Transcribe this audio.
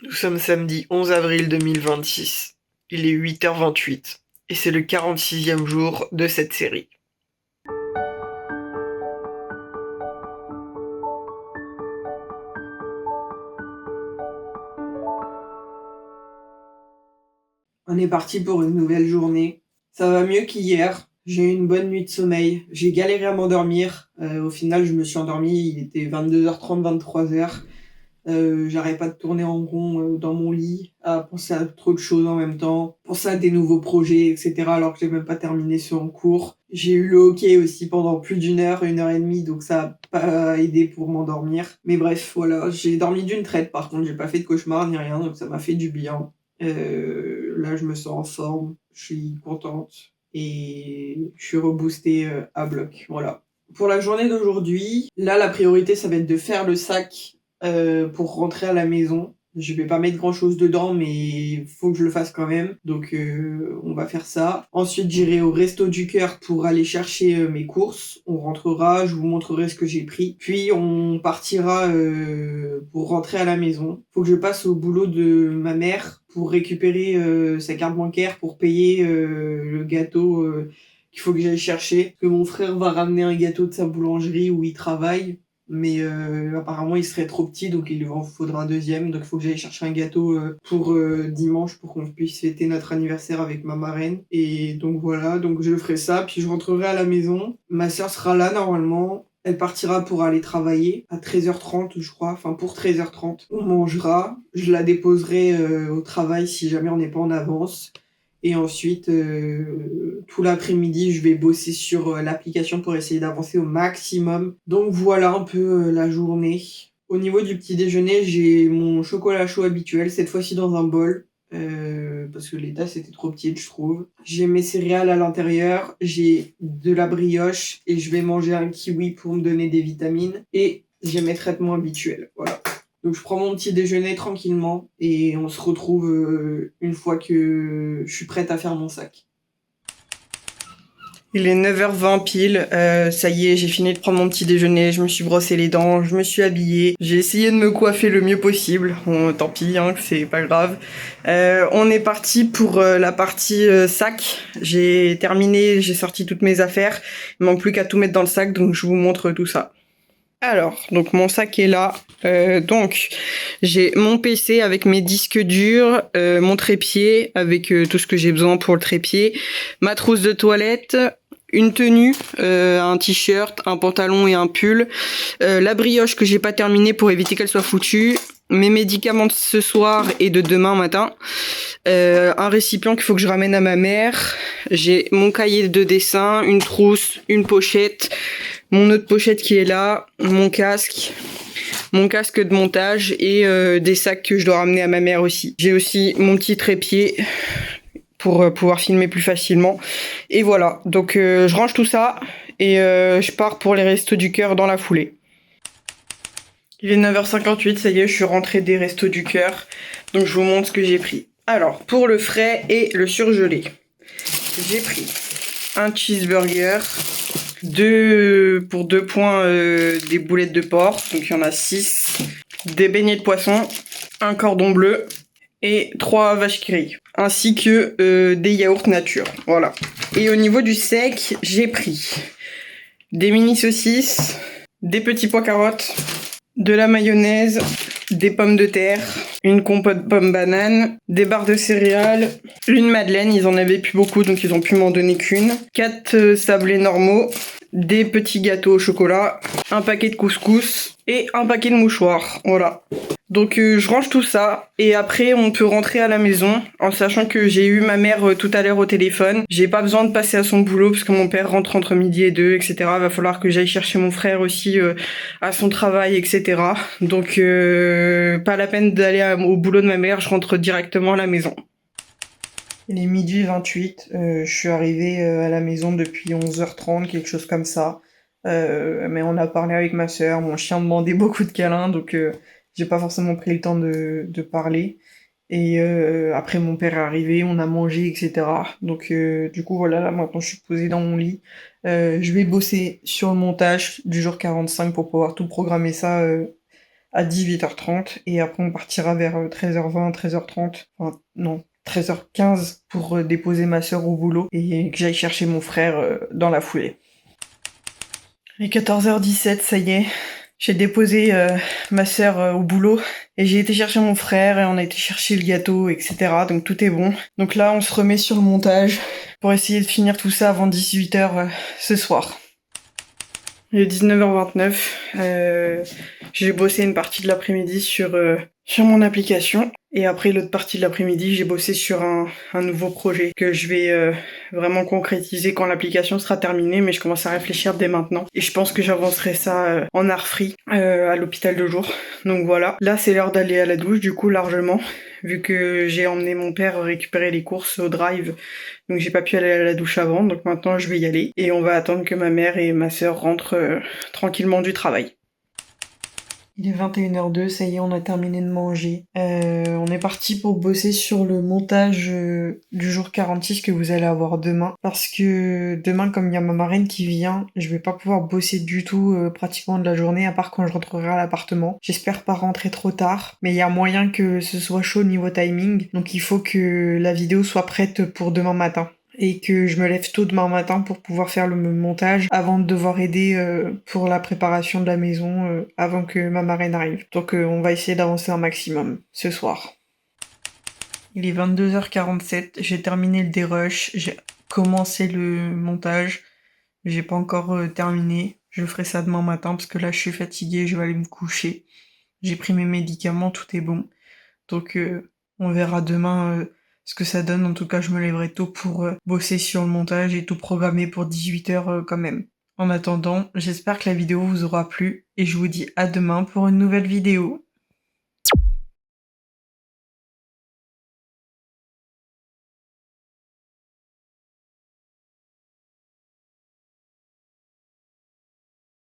Nous sommes samedi 11 avril 2026. Il est 8h28 et c'est le 46e jour de cette série. On est parti pour une nouvelle journée. Ça va mieux qu'hier. J'ai eu une bonne nuit de sommeil. J'ai galéré à m'endormir. Au final, je me suis endormi. Il était 22h30, 23h. J'arrêtais pas de tourner en rond dans mon lit, à penser à trop de choses en même temps, penser à des nouveaux projets, etc. alors que j'ai même pas terminé ceux en cours. J'ai eu le hockey aussi pendant plus d'une heure et demie, donc ça a pas aidé pour m'endormir. Mais bref, voilà, j'ai dormi d'une traite par contre, j'ai pas fait de cauchemar ni rien, donc ça m'a fait du bien. Là, je me sens en forme, je suis contente et je suis reboostée à bloc, voilà. Pour la journée d'aujourd'hui, là, la priorité, ça va être de faire le sac pour rentrer à la maison. Je vais pas mettre grand chose dedans, mais faut que je le fasse quand même. Donc on va faire ça. Ensuite j'irai au Resto du Cœur pour aller chercher mes courses. On rentrera, je vous montrerai ce que j'ai pris. Puis on partira pour rentrer à la maison. Faut que je passe au boulot de ma mère pour récupérer sa carte bancaire pour payer le gâteau qu'il faut que j'aille chercher. Parce que mon frère va ramener un gâteau de sa boulangerie où il travaille. Mais apparemment il serait trop petit donc il lui en faudra un deuxième, donc il faut que j'aille chercher un gâteau pour dimanche pour qu'on puisse fêter notre anniversaire avec ma marraine. Et donc voilà, donc je ferai ça, puis je rentrerai à la maison. Ma sœur sera là normalement. Elle partira pour aller travailler à 13h30 je crois, enfin pour 13h30. On mangera, je la déposerai au travail si jamais on n'est pas en avance. Et ensuite, tout l'après-midi, je vais bosser sur l'application pour essayer d'avancer au maximum. Donc voilà un peu la journée. Au niveau du petit déjeuner, j'ai mon chocolat chaud habituel, cette fois-ci dans un bol. Parce que les tasses étaient trop petites, je trouve. J'ai mes céréales à l'intérieur, j'ai de la brioche et je vais manger un kiwi pour me donner des vitamines. Et j'ai mes traitements habituels. Voilà. Donc je prends mon petit déjeuner tranquillement et on se retrouve une fois que je suis prête à faire mon sac. Il est 9h20 pile, ça y est, j'ai fini de prendre mon petit déjeuner, je me suis brossé les dents, je me suis habillée, j'ai essayé de me coiffer le mieux possible, bon, tant pis, hein, c'est pas grave. On est parti pour la partie sac, j'ai terminé, j'ai sorti toutes mes affaires, il manque plus qu'à tout mettre dans le sac, donc je vous montre tout ça. Alors, donc mon sac est là. Donc, j'ai mon PC avec mes disques durs, mon trépied avec tout ce que j'ai besoin pour le trépied, ma trousse de toilette, une tenue, un t-shirt, un pantalon et un pull, la brioche que j'ai pas terminée pour éviter qu'elle soit foutue, mes médicaments de ce soir et de demain matin, un récipient qu'il faut que je ramène à ma mère, j'ai mon cahier de dessin, une trousse, une pochette, mon autre pochette qui est là, mon casque de montage et des sacs que je dois ramener à ma mère aussi. J'ai aussi mon petit trépied pour pouvoir filmer plus facilement. Et voilà, donc je range tout ça et je pars pour les Restos du Cœur dans la foulée. Il est 9h58, ça y est, je suis rentrée des Restos du Cœur, donc je vous montre ce que j'ai pris. Alors, pour le frais et le surgelé, j'ai pris un cheeseburger, pour 2 points des boulettes de porc, donc il y en a 6, des beignets de poisson, un cordon bleu et 3 vaches qui rient, ainsi que des yaourts nature, voilà. Et au niveau du sec, j'ai pris des mini saucisses, des petits pois carottes, de la mayonnaise, des pommes de terre, une compote pomme banane, des barres de céréales, une madeleine, ils en avaient plus beaucoup donc ils ont pu m'en donner qu'une, 4 sablés normaux, des petits gâteaux au chocolat, un paquet de couscous et un paquet de mouchoirs, voilà. Donc je range tout ça et après on peut rentrer à la maison en sachant que j'ai eu ma mère tout à l'heure au téléphone. J'ai pas besoin de passer à son boulot parce que mon père rentre entre midi et 2, etc. Va falloir que j'aille chercher mon frère aussi à son travail, etc. Donc pas la peine d'aller au boulot de ma mère, je rentre directement à la maison. Il est midi 28, je suis arrivée à la maison depuis 11h30, quelque chose comme ça. Mais on a parlé avec ma sœur, mon chien demandait beaucoup de câlins, donc j'ai pas forcément pris le temps de parler. Et après mon père est arrivé, on a mangé, etc. Donc du coup voilà, là maintenant je suis posée dans mon lit. Je vais bosser sur le montage du jour 45 pour pouvoir tout programmer ça à 18h30 et après on partira vers 13h20, 13h30, enfin non, 13h15 pour déposer ma sœur au boulot et que j'aille chercher mon frère dans la foulée. Il est 14h17, ça y est. J'ai déposé ma sœur au boulot et j'ai été chercher mon frère et on a été chercher le gâteau, etc. Donc tout est bon. Donc là, on se remet sur le montage pour essayer de finir tout ça avant 18h ce soir. Il est 19h29. J'ai bossé une partie de l'après-midi sur mon application. Et après l'autre partie de l'après-midi, j'ai bossé sur un nouveau projet que je vais vraiment concrétiser quand l'application sera terminée, mais je commence à réfléchir dès maintenant. Et je pense que j'avancerai ça en art free à l'hôpital de jour. Donc voilà, là c'est l'heure d'aller à la douche, du coup largement, vu que j'ai emmené mon père récupérer les courses au drive, donc j'ai pas pu aller à la douche avant, donc maintenant je vais y aller. Et on va attendre que ma mère et ma sœur rentrent tranquillement du travail. Il est 21h02, ça y est, on a terminé de manger. On est parti pour bosser sur le montage du jour 46 que vous allez avoir demain. Parce que demain, comme il y a ma marraine qui vient, je vais pas pouvoir bosser du tout pratiquement de la journée, à part quand je rentrerai à l'appartement. J'espère pas rentrer trop tard, mais il y a moyen que ce soit chaud niveau timing. Donc il faut que la vidéo soit prête pour demain matin. Et que je me lève tôt demain matin pour pouvoir faire le montage avant de devoir aider pour la préparation de la maison avant que ma marraine arrive. Donc on va essayer d'avancer un maximum ce soir. Il est 22h47, j'ai terminé le dérush, j'ai commencé le montage, j'ai pas encore terminé. Je ferai ça demain matin parce que là je suis fatiguée, je vais aller me coucher. J'ai pris mes médicaments, tout est bon. Donc on verra demain ce que ça donne. En tout cas, je me lèverai tôt pour bosser sur le montage et tout programmer pour 18h quand même. En attendant, j'espère que la vidéo vous aura plu et je vous dis à demain pour une nouvelle vidéo.